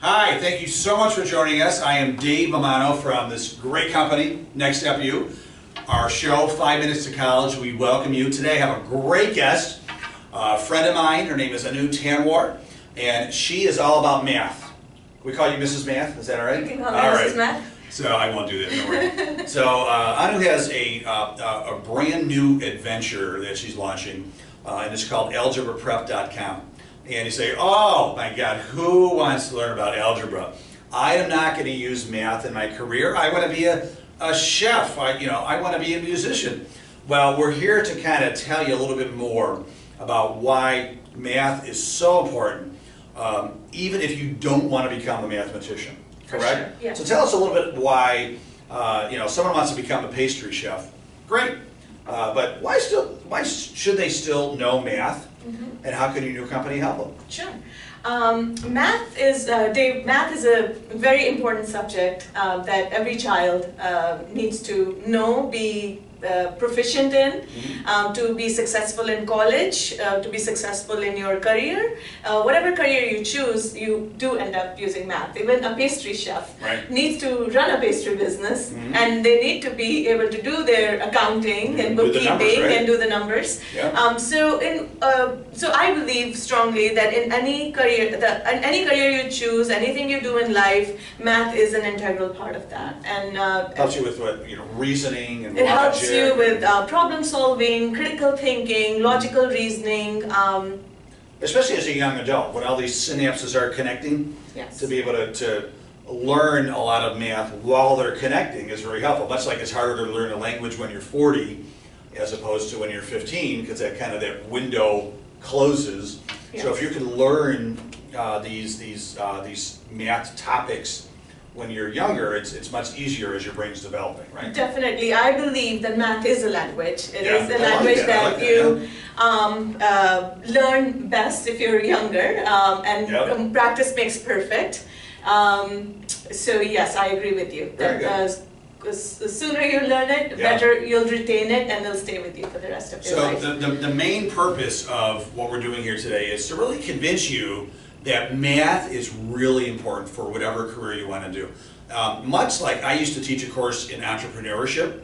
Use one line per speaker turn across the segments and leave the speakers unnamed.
Hi, thank you so much for joining us. I am Dave Mamano from this great company, Next Step U. Our show, 5 Minutes to College, we welcome you. Today I have a great guest, a friend of mine. Her name is Anu Tanwar, and she is all about math. We call you Mrs. Math, is that all right?
You can call me Mrs. Math.
So I won't do that, don't worry. So Anu has a brand new adventure that she's launching, and it's called algebraprep.com. And you say, oh my God, who wants to learn about algebra? I am not going to use math in my career. I want to be a chef. I want to be a musician. Well, we're here to kind of tell you a little bit more about why math is so important, even if you don't want to become a mathematician. Correct?
Sure, yeah.
So tell us a little bit why, someone wants to become a pastry chef. Great. But why should they still know math? Mm-hmm. And how can your new company help them?
Sure. Math is, Dave, math is a very important subject that every child needs to know, be proficient in, to be successful in college, to be successful in your career. Whatever career you choose, you do end up using math. Even a pastry chef needs to run a pastry business, and they need to be able to do their accounting and bookkeeping and do the numbers. Yeah. So I believe strongly that in any career you choose, anything you do in life, math is an integral part of that. And
helps you with what, reasoning and
it
logic.
Helps you with problem solving, critical thinking, logical reasoning.
Especially as a young adult, when all these synapses are connecting, to be able to learn a lot of math while they're connecting is very helpful. Much like it's harder to learn a language when you're 40 as opposed to when you're 15, because that window closes. Yes. So if you can learn these math topics when you're younger, it's much easier as your brain's developing, right?
Definitely. I believe that math is a language. It is a language that you learn best if you're younger, and practice makes perfect. So yes, I agree with you. That the sooner you learn it, better you'll retain it, and it'll stay with you for the rest of your life.
So the main purpose of what we're doing here today is to really convince you that math is really important for whatever career you want to do. Much like I used to teach a course in entrepreneurship,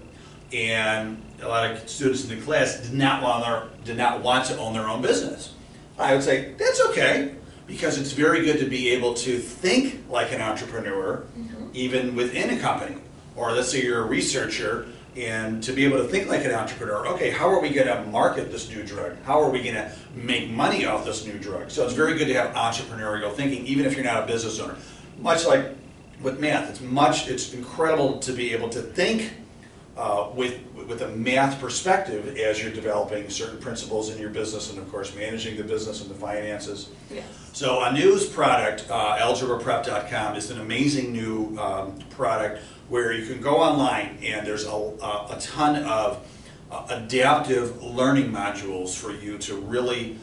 and a lot of students in the class did not want to own their own business. I would say, that's okay, because it's very good to be able to think like an entrepreneur, even within a company. Or let's say you're a researcher, and to be able to think like an entrepreneur, okay, how are we going to market this new drug? How are we going to make money off this new drug? So it's very good to have entrepreneurial thinking, even if you're not a business owner. Much like with math, it's incredible to be able to think with a math perspective as you're developing certain principles in your business, and of course managing the business and the finances. Yes. So Anu's product, algebraprep.com, is an amazing new product where you can go online, and there's a ton of adaptive learning modules for you to really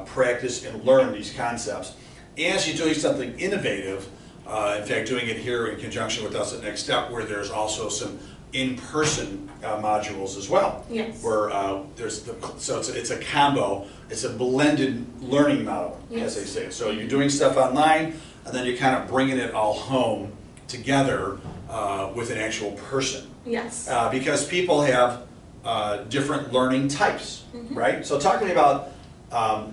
practice and learn these concepts. And she's doing something innovative, in fact doing it here in conjunction with us at Next Step, where there's also some in-person modules as well. Yes. Where it's a combo, it's a blended learning model, as they say. So you're doing stuff online, and then you're kind of bringing it all home together with an actual person. Yes. Because people have different learning types, right? So talk to me about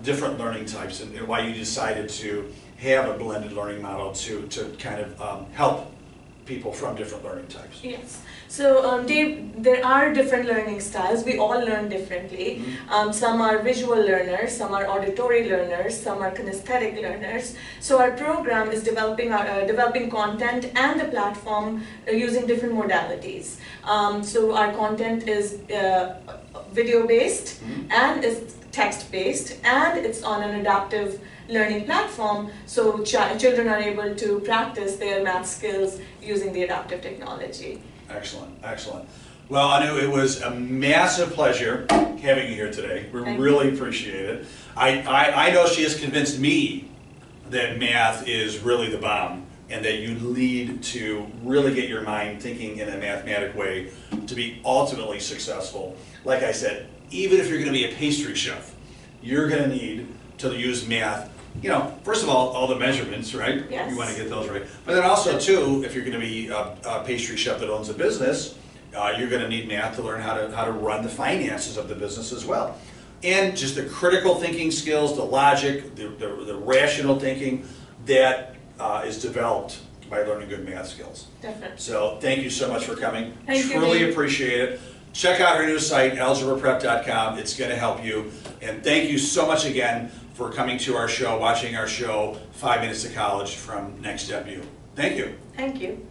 different learning types and why you decided to have a blended learning model to kind of help people from different learning types.
Yes. So Dave, there are different learning styles. We all learn differently. Some are visual learners, some are auditory learners, some are kinesthetic learners. So our program is developing content and the platform using different modalities. So our content is video-based and is text-based, and it's on an adaptive learning platform, so children are able to practice their math skills using the adaptive technology.
Excellent, excellent. Well, Anu, it was a massive pleasure having you here today. We really appreciate it. I know she has convinced me that math is really the bomb, and that you need to really get your mind thinking in a mathematic way to be ultimately successful. Like I said, even if you're going to be a pastry chef, you're going to need to use math you know, first of all the measurements, right?
Yes.
You want to get those right. But then also, too, if you're going to be a pastry chef that owns a business, you're going to need math to learn how to run the finances of the business as well. And just the critical thinking skills, the logic, the rational thinking that is developed by learning good math skills.
Definitely.
So thank you so much for coming.
Thank you,
Truly
Dave.
appreciate it. Check out our new site, algebraprep.com. It's going to help you. And thank you so much again for coming to our show, watching our show, 5 Minutes to College from Next Step U. Thank you.
Thank you.